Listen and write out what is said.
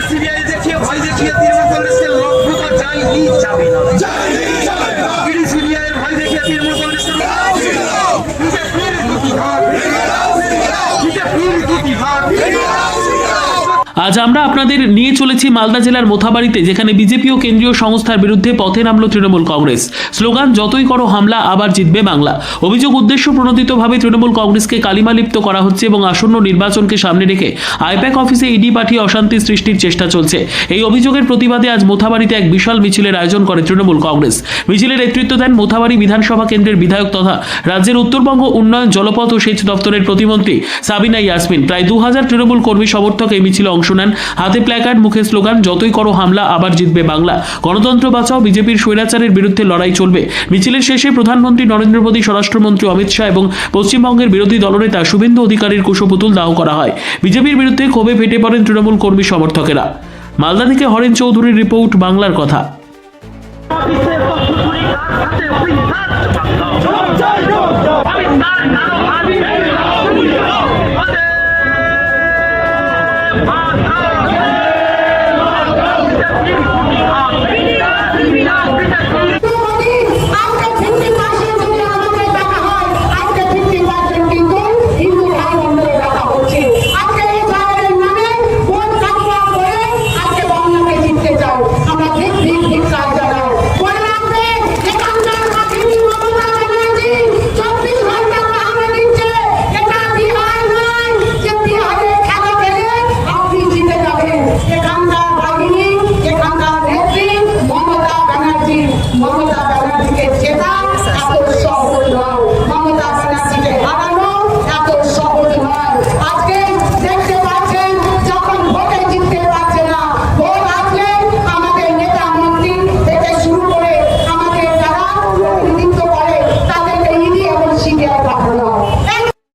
CBI দেখিয়ে ভয় দেখিয়ে তৃণমূল কংগ্রেসকে লক্ষ্য তো যায়নি, যাবে না। ইডি সিবিআই এর ভয় দেখিয়ে তৃণমূল কংগ্রেসকে আজ আমরা আপনাদের নিয়ে চলেছি মালদা জেলার মোথাবাড়িতে, যেখানে বিজেপি ও কেন্দ্রীয় সংস্থার বিরুদ্ধে পথে নামল তৃণমূল কংগ্রেস। স্লোগান, যতই করো হামলা আবার জিতবে বাংলা। অভিযোগ, উদ্দেশ্য প্রণোদিতভাবে তৃণমূল কংগ্রেসকে কালিমালিপ্ত করা হচ্ছে এবং আসন্ন নির্বাচনকে সামনে রেখে আইপ্যাক অফিসে ইডি পাঠিয়ে অশান্তি সৃষ্টির চেষ্টা চলছে। এই অভিযোগের প্রতিবাদে আজ মোথাবাড়িতে এক বিশাল মিছিলের আয়োজন করে তৃণমূল কংগ্রেস। মিছিলের নেতৃত্ব দেন মোথাবাড়ি বিধানসভা কেন্দ্রের বিধায়ক তথা রাজ্যের উত্তরবঙ্গ উন্নয়ন, জলপথ ও সেচ দপ্তরের প্রতিমন্ত্রী সাবিনা ইয়াসমিন। প্রায় 2000 তৃণমূল কর্মী সমর্থক এই মিছিলে অংশ নেন। হাতে প্ল্যাকার্ড, মুখে স্লোগান, যতই করো হামলা আবার জিতবে বাংলা। গণতন্ত্র বাঁচাও, বিজেপির স্বৈরাচারের বিরুদ্ধে লড়াই চলবে। মিছিলের শেষে প্রধানমন্ত্রী নরেন্দ্র মোদী, স্বরাষ্ট্রমন্ত্রী অমিত শাহ এবং পশ্চিমবঙ্গের বিরোধী দলনেতা শুভেন্দু অধিকারীর কুশপুতুল দাহ করা হয়। বিজেপির বিরুদ্ধে ক্ষোভে ফেটে পড়েন তৃণমূল কর্মী সমর্থকেরা। মালদা থেকে হরেন চৌধুরীর রিপোর্ট, বাংলার কথা।